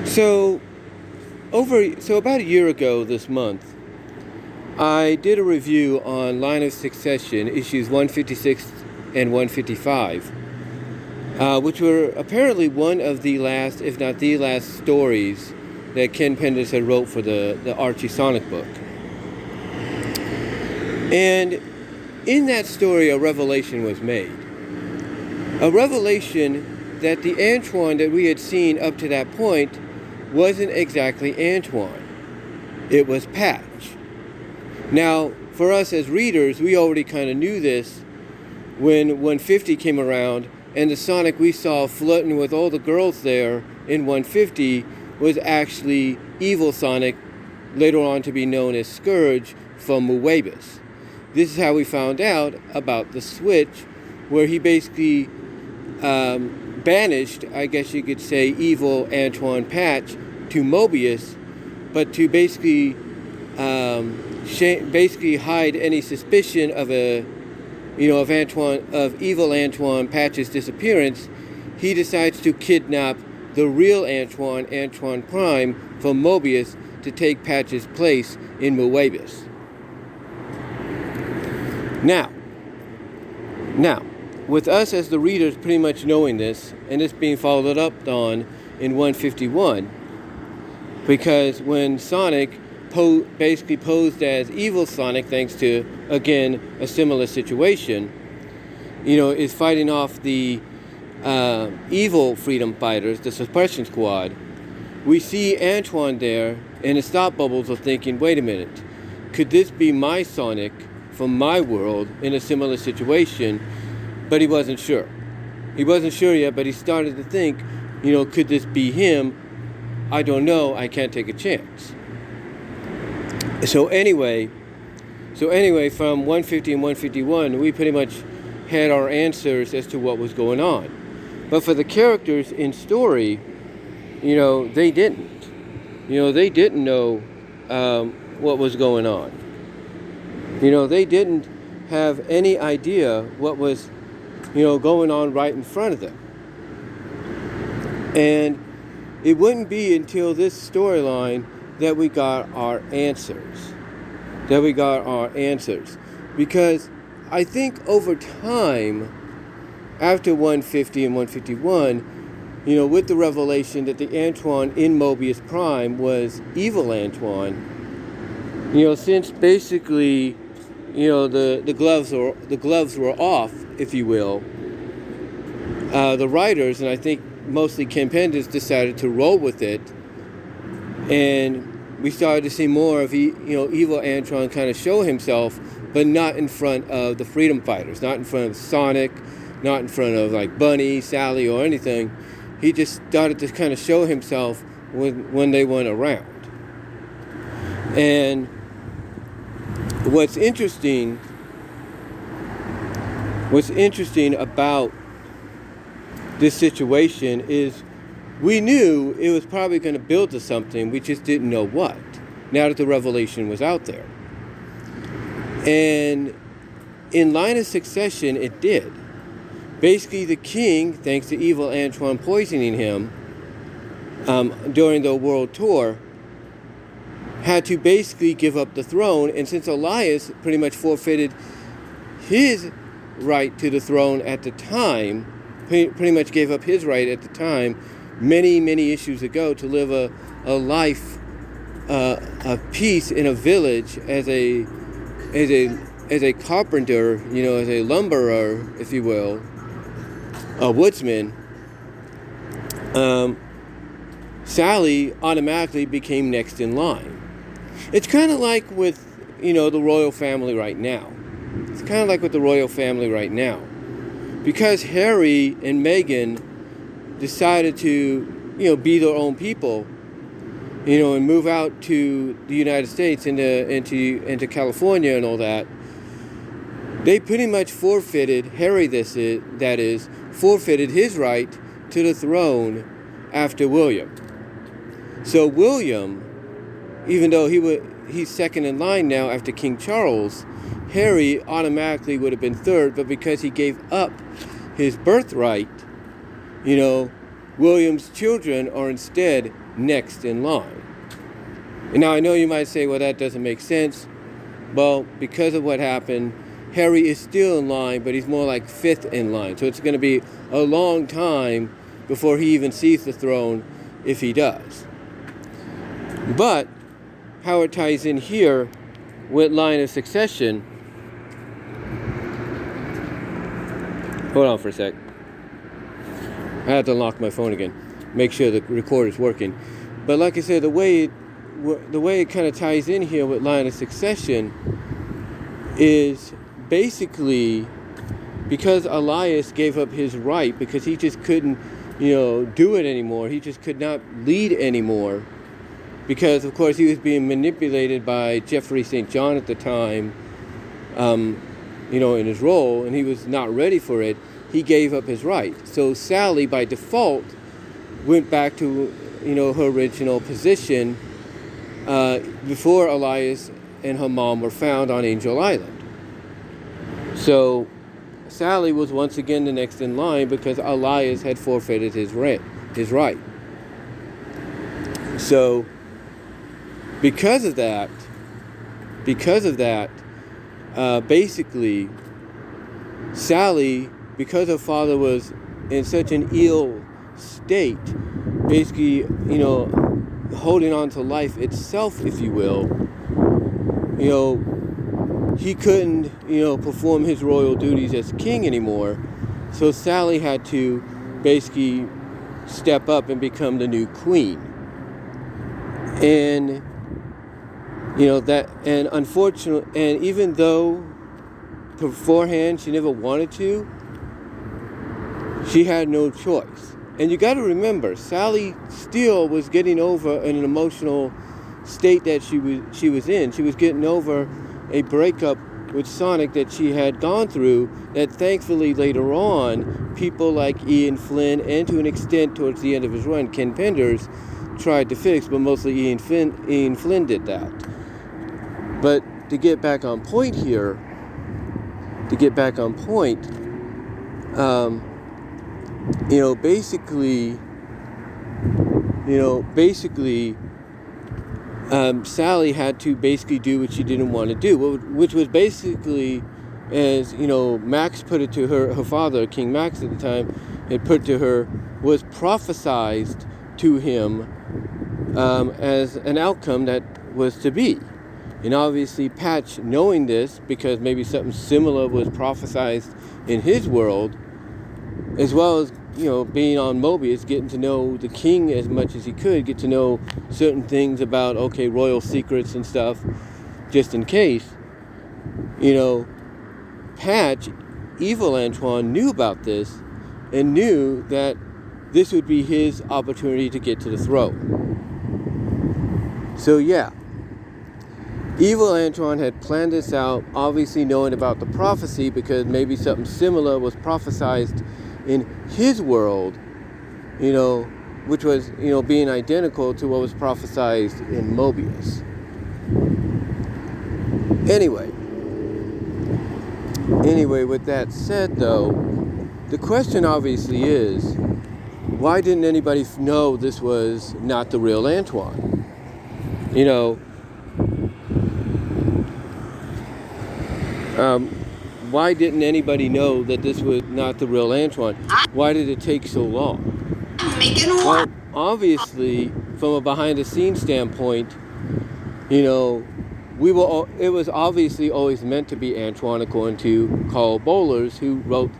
So about a year ago this month, I did a review on Line of Succession, issues 156 and 155, which were apparently one of the last, if not the last, stories that Ken Penders had wrote for the Archie Sonic book. And in that story, a revelation was made. A revelation that the Antoine that we had seen up to that point wasn't exactly Antoine. It was Patch. Now, for us as readers, we already kind of knew this when 150 came around, and the Sonic we saw flirting with all the girls there in 150 was actually evil Sonic, later on to be known as Scourge from Muebus. This is how we found out about the switch, where he basically banished, I guess you could say, evil Antoine Patch to Mobius, but to basically hide any suspicion of of evil Antoine Patch's disappearance, he decides to kidnap the real Antoine Prime, from Mobius to take Patch's place in Muebus. Now, with us as the readers pretty much knowing this, and this being followed up on in 151, because when Sonic basically posed as evil Sonic, thanks to, again, a similar situation, is fighting off the evil freedom fighters, the suppression squad, we see Antoine there, and the thought bubbles are thinking, wait a minute, could this be my Sonic from my world in a similar situation? But he wasn't sure. He wasn't sure yet, but he started to think, could this be him? I don't know. I can't take a chance. So anyway, from 150 and 151, we pretty much had our answers as to what was going on. But for the characters in story, they didn't. They didn't know what was going on. They didn't have any idea what was going on right in front of them. And it wouldn't be until this storyline that we got our answers. Because I think over time, after 150 and 151, with the revelation that the Antoine in Mobius Prime was evil Antoine, since basically the gloves were off, if you will. The writers, and I think mostly Ken Penders, decided to roll with it, and we started to see more of evil Antoine kind of show himself, but not in front of the freedom fighters, not in front of Sonic, not in front of like Bunnie, Sally, or anything. He just started to kind of show himself when they weren't around. And what's interesting about this situation is we knew it was probably going to build to something, we just didn't know what, now that the revelation was out there. And in Line of Succession, it did. Basically, the king, thanks to evil Antoine poisoning him during the world tour, had to basically give up the throne, and since Elias pretty much forfeited his right to the throne at the time, pretty much gave up his right at the time, many issues ago, to live a life of peace in a village as a carpenter, as a lumberer, if you will, a woodsman. Sally automatically became next in line. It's kind of like with, the royal family right now. Because Harry and Meghan decided to, be their own people, and move out to the United States, into California and all that, they pretty much forfeited, Harry forfeited his right to the throne after William. So William, even though he's second in line now after King Charles, Harry automatically would have been third, but because he gave up his birthright, William's children are instead next in line. And now I know you might say, well, that doesn't make sense. Well, because of what happened, Harry is still in line, but he's more like fifth in line. So it's going to be a long time before he even sees the throne, if he does. But how it ties in here with line of succession. Hold on for a sec. I have to unlock my phone again, make sure the recorder's working. But like I said, the way it kind of ties in here with line of succession is basically because Elias gave up his right, because he just couldn't, do it anymore. He just could not lead anymore, because of course he was being manipulated by Geoffrey St. John at the time, in his role, and he was not ready for it. He gave up his right. So Sally, by default, went back to, her original position before Elias and her mom were found on Angel Island. So Sally was once again the next in line because Elias had forfeited his right. So because of that, basically, Sally, because her father was in such an ill state, basically, holding on to life itself, if you will, he couldn't, perform his royal duties as king anymore. So Sally had to basically step up and become the new queen. And, and unfortunately, and even though beforehand she never wanted to, she had no choice. And you got to remember, Sally still was getting over an emotional state that she was in. She was getting over a breakup with Sonic that she had gone through, that thankfully later on, people like Ian Flynn, and to an extent towards the end of his run, Ken Penders, tried to fix, but mostly Ian Flynn did that. But to get back on point here, basically, Sally had to basically do what she didn't want to do, which was basically, as Max put it to her father, King Max at the time, had put to her, was prophesized to him as an outcome that was to be. And obviously Patch, knowing this, because maybe something similar was prophesized in his world, as well as being on Mobius, getting to know the king as much as he could, get to know certain things about, royal secrets and stuff, just in case. Patch, evil Antoine, knew about this and knew that this would be his opportunity to get to the throne. So yeah, evil Antoine had planned this out, obviously knowing about the prophecy, because maybe something similar was prophesized in his world, which was, being identical to what was prophesied in Mobius. Anyway, with that said, though, the question obviously is, why didn't anybody know this was not the real Antoine? Why didn't anybody know that this was not the real Antoine? Why did it take so long? Well, obviously, from a behind-the-scenes standpoint, it was obviously always meant to be Antoine, according to Carl Bowlers, who wrote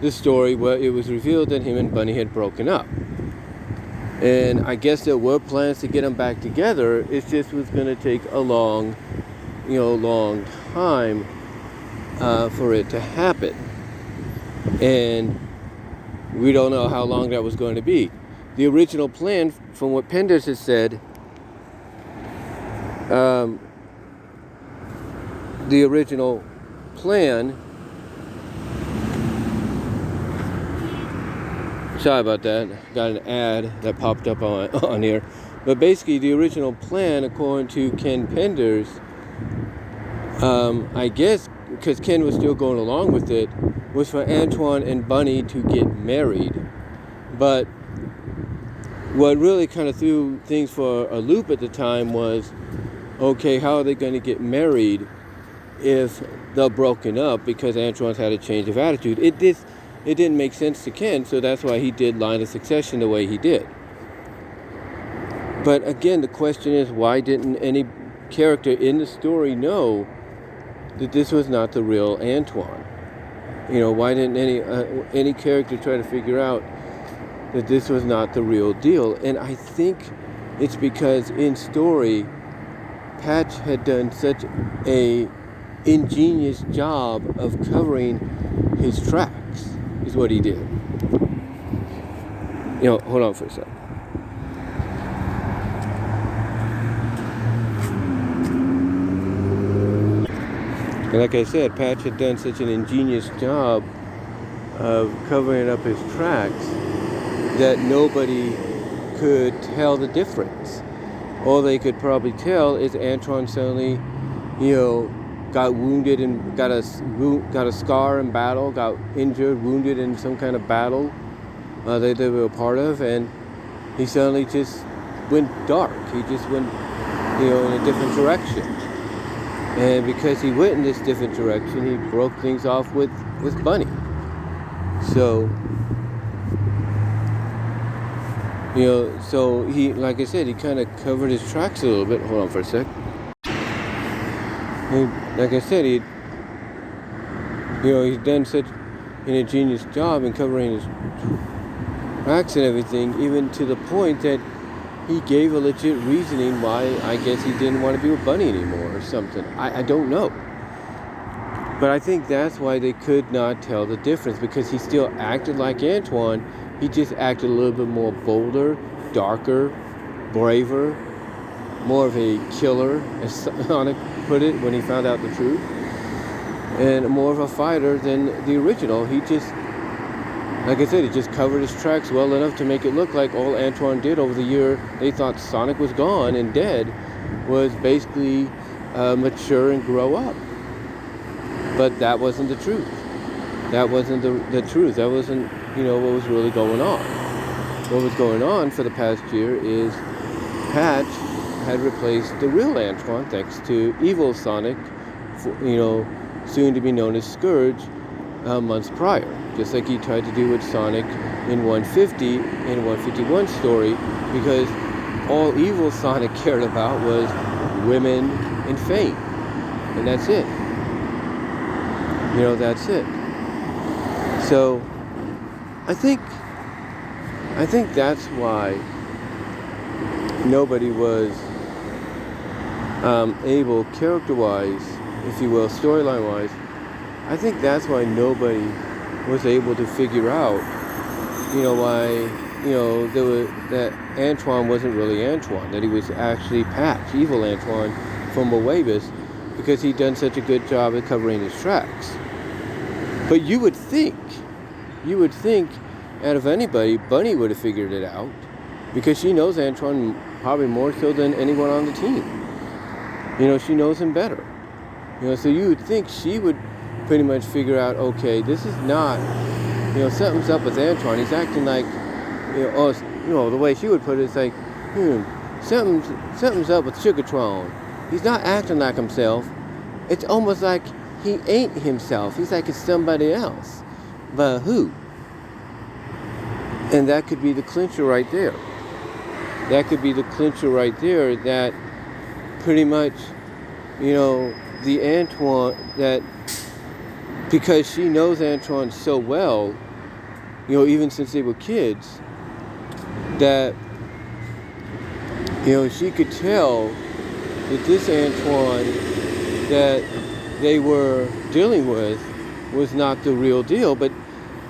the story where it was revealed that him and Bunnie had broken up. And I guess there were plans to get them back together. It just was going to take a long time for it to happen. And we don't know how long that was going to be. The original plan, from what Penders has said, the original plan, sorry about that, got an ad that popped up on here, but basically the original plan, according to Ken Penders, I guess because Ken was still going along with it, was for Antoine and Bunnie to get married. But what really kind of threw things for a loop at the time was, okay, how are they going to get married if they're broken up, because Antoine's had a change of attitude. It didn't make sense to Ken, so that's why he did line of succession the way he did. But again, the question is, why didn't any character in the story know that this was not the real Antoine? Why didn't any character try to figure out that this was not the real deal? And I think it's because in story, Patch had done such a ingenious job of covering his tracks, is what he did. Hold on for a second. And like I said, Patch had done such an ingenious job of covering up his tracks that nobody could tell the difference. All they could probably tell is Antoine suddenly, got wounded and got a scar in battle, got injured, wounded in some kind of battle that they were a part of, and he suddenly just went dark. He just went, in a different direction. And because he went in this different direction, he broke things off with Bunnie. So, so he, like I said, he kind of covered his tracks a little bit. Hold on for a sec. Like I said, he's done such an ingenious job in covering his tracks and everything, even to the point that he gave a legit reasoning why I guess he didn't want to be with Bunnie anymore or something. I don't know. But I think that's why they could not tell the difference, because he still acted like Antoine. He just acted a little bit more bolder, darker, braver, more of a killer, as Sonic put it when he found out the truth, and more of a fighter than the original. He just, like I said, he just covered his tracks well enough to make it look like all Antoine did over the year they thought Sonic was gone and dead was basically mature and grow up. But that wasn't the truth. That wasn't the truth. That wasn't, what was really going on. What was going on for the past year is Patch had replaced the real Antoine thanks to evil Sonic, soon to be known as Scourge, months prior. Just like he tried to do with Sonic in 150 and 151 story, because all evil Sonic cared about was women and fame. And that's it. That's it. So I think that's why nobody was able, character-wise, if you will, storyline-wise, I think that's why nobody was able to figure out, why, that Antoine wasn't really Antoine, that he was actually Patch, evil Antoine from Moebius, because he'd done such a good job at covering his tracks. But you would think, out of anybody, Bunnie would have figured it out, because she knows Antoine probably more so than anyone on the team. She knows him better. So you would think she would pretty much figure out, okay, this is not, something's up with Antoine. He's acting like, the way she would put it, it's like, something's up with Sugartron. He's not acting like himself. It's almost like he ain't himself. He's like it's somebody else. But who? And that could be the clincher right there. That could be the clincher right there, that pretty much, the Antoine, that because she knows Antoine so well, even since they were kids, that, she could tell that this Antoine that they were dealing with was not the real deal. But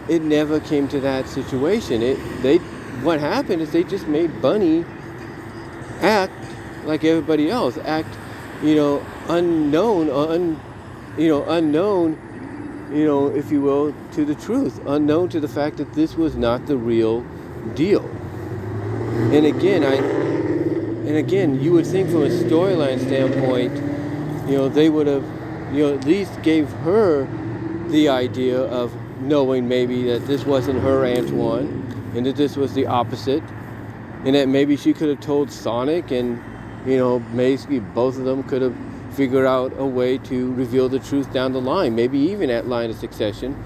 it never came to that situation. What happened is they just made Bunnie act like everybody else, act, unknown, if you will, to the truth, unknown to the fact that this was not the real deal. And again, you would think from a storyline standpoint, they would have, at least gave her the idea of knowing maybe that this wasn't her Antoine and that this was the opposite. and that maybe she could have told Sonic, and basically both of them could have figured out a way to reveal the truth down the line, maybe even at Line of Succession.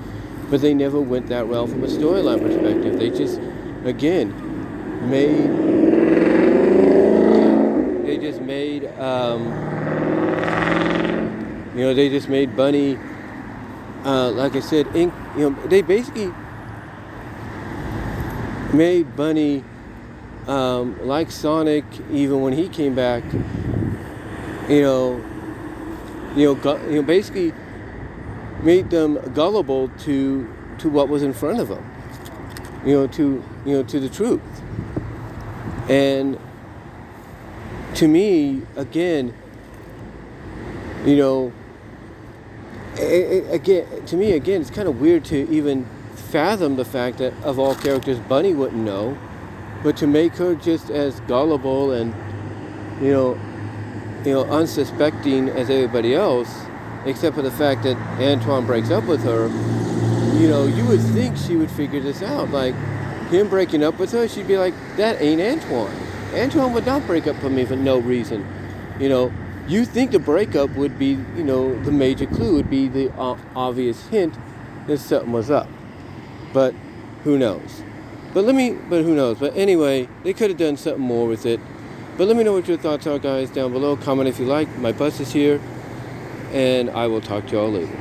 But they never went that route from a storyline perspective. They just, again, made Bunnie, like I said, they basically made Bunnie like Sonic. Even when he came back, basically made them gullible to what was in front of them, to the truth. And to me, again, it's kind of weird to even fathom the fact that of all characters, Bunnie wouldn't know, but to make her just as gullible and unsuspecting as everybody else, except for the fact that Antoine breaks up with her. You would think she would figure this out. Like, him breaking up with her, she'd be like, that ain't Antoine. Antoine would not break up with me for no reason. You think the breakup would be, the major clue would be the obvious hint that something was up. But who knows? But who knows? But anyway, they could have done something more with it. But let me know what your thoughts are, guys, down below. Comment if you like. My bus is here, and I will talk to y'all later.